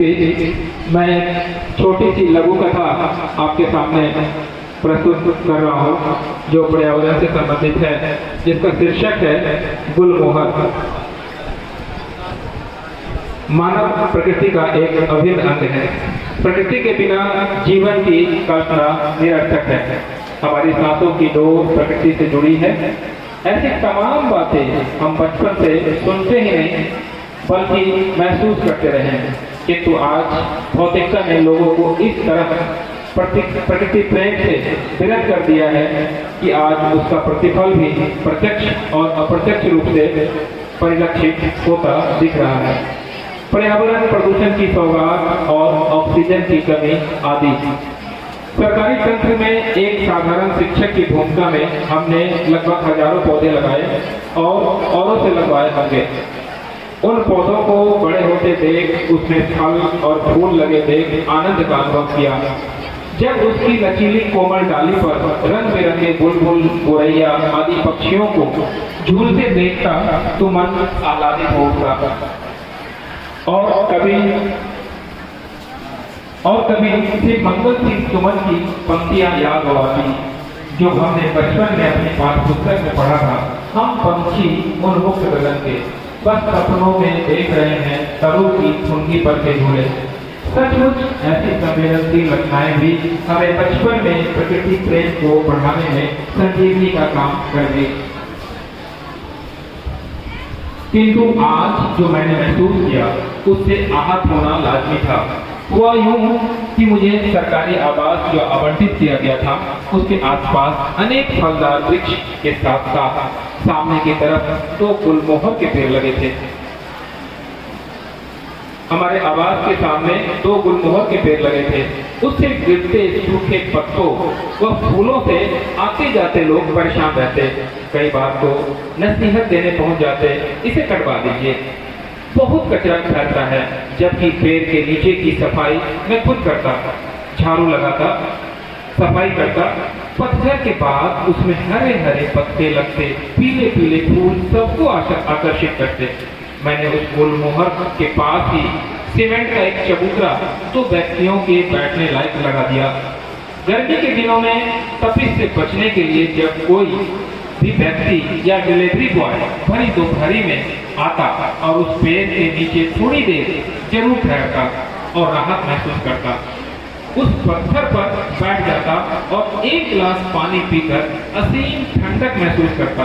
मैं एक छोटी सी लघु कथा आपके सामने प्रस्तुत कर रहा हूँ जो पर्यावरण से संबंधित है, जिसका शीर्षक है गुलमोहर। मानव प्रकृति का एक अभिन्न अंग है। प्रकृति के बिना जीवन की कल्पना निरर्थक है। हमारी सांसों की डोर प्रकृति से जुड़ी है। ऐसी तमाम बातें हम बचपन से सुनते ही नहीं बल्कि महसूस करते रहे हैं, किंतु आज भौतिकता ने लोगों को इस तरह प्रकृति प्रेम से विरत कर दिया है कि आज उसका प्रतिफल भी प्रत्यक्ष और अप्रत्यक्ष रूप से परिलक्षित होता दिख रहा है। पर्यावरण प्रदूषण की सौगात और ऑक्सीजन की कमी आदि। सरकारी तंत्र में एक साधारण शिक्षक की भूमिका में हमने लगभग हजारों पौधे लगाए और औरों से लगवाए होंगे। उन पौधों को बड़े होते देख, उसमें फल और फूल लगे देख आनंद का अनुभव किया। जब उसकी लचीली कोमल डाली पर रंग बिरंगे बुलबुल, गोरैया आदि पक्षियों को झूलते देखता तो मन आह्लादित हो उठता। और कभी सिर्फ मंगल सिंह सुमन की पंक्तियां याद हो आती जो हमने बचपन में अपनी पाठ्य पुस्तक में पढ़ा था। हम पंछी उन्मुक्त गगन के बस सपनों में देख रहे हैं तरू की ठुनगी पर के झूले। सचमुच ऐसी संवेदनशील घटनाएं भी हमें बचपन में प्रकृति प्रेम को बढ़ाने में संजीवनी का काम कर दी। किंतु आज जो मैंने महसूस किया उससे आहत होना लाजमी था। हुआ यूं कि मुझे सरकारी आवास जो आवंटित किया गया था उसके आसपास अनेक फलदार वृक्ष के साथ साथ सामने की तरफ 2 गुलमोहर के पेड़ लगे थे। हमारे आवास के सामने 2 गुलमोहर के पेड़ लगे थे। उससे गिरते सूखे पत्तों व फूलों से आते जाते लोग परेशान रहते। कई बार तो नसीहत देने पहुंच जाते, इसे कटवा दीजिए, बहुत कचरा फैलता है। जबकि पेड़ के नीचे की सफाई मैं खुद करता, झाड़ू लगाता, सफाई करता। पतझड़ के बाद उसमें हरे हरे पत्ते लगते, पीले पीले फूल सबको आकर्षित करते। मैंने उस गुलमोहर के पास ही सीमेंट का एक चबूतरा 2 व्यक्तियों के बैठने लायक लगा दिया। गर्मी के दिनों में तपिश से बचने के लिए जब कोई भी व्यक्ति या डिलीवरी बॉय भरी दोपहरी में आता और उस पेड़ के नीचे थोड़ी देर जरूर ठहरता और राहत महसूस करता, उस पत्थर पर बैठ जाता और 1 गिलास पानी पीकर असीम ठंडक महसूस करता।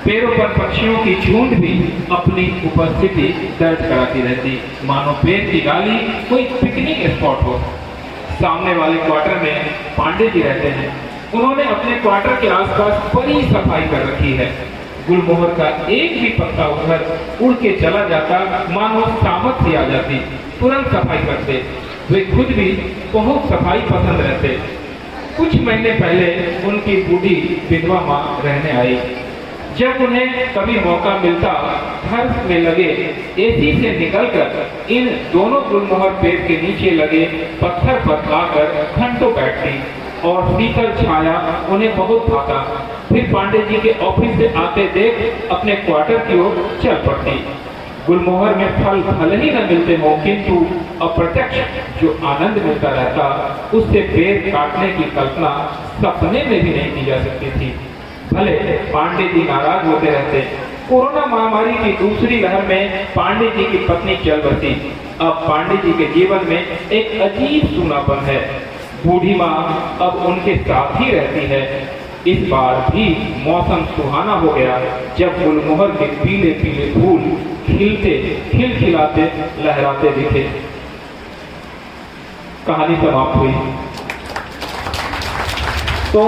पेड़ों पर पक्षियों की झुंड भी अपनी उपस्थिति दर्ज कराती रहती, मानो पेड़ की डाली कोई पिकनिक स्पॉट हो। सामने वाले क्वार्टर में पांडे जी रहते हैं। उन्होंने अपने क्वार्टर के आसपास बड़ी सफाई कर रखी है। गुलमोहर का एक भी पत्ता उधर उड़ के चला जाता मानो सामत सी आ जाती, तुरंत सफाई करते। वे खुद भी बहुत सफाई पसंद रहते। कुछ महीने पहले उनकी बूढ़ी विधवा माँ रहने आई। जब उन्हें कभी मौका मिलता घर में लगे एसी से निकलकर इन दोनों गुलमोहर पेड़ के नीचे लगे पत्थर पर आकर घंटों बैठती और शीतल छाया उन्हें बहुत भाता। फिर पांडे जी के ऑफिस से आते देख अपने क्वार्टर की ओर चल पड़ती। गुलमोहर में फल भले ही न मिलते हो, किंतु अप्रत्यक्ष जो आनंद मिलता रहता उससे पेड़ काटने की कल्पना सपने में भी नहीं की जा सकती थी। भले पांडे जी नाराज होते रहते। कोरोना महामारी की दूसरी लहर में पांडे जी की पत्नी चल बसी। अब पांडे जी के जीवन में एक अजीब सूनापन है। बूढ़ी माँ अब उनके साथ ही रहती है। इस बार भी मौसम सुहाना हो गया जब गुलमोहर के पीले पीले फूल खिलखिलाते लहराते दिखे। कहानी समाप्त हुई। तो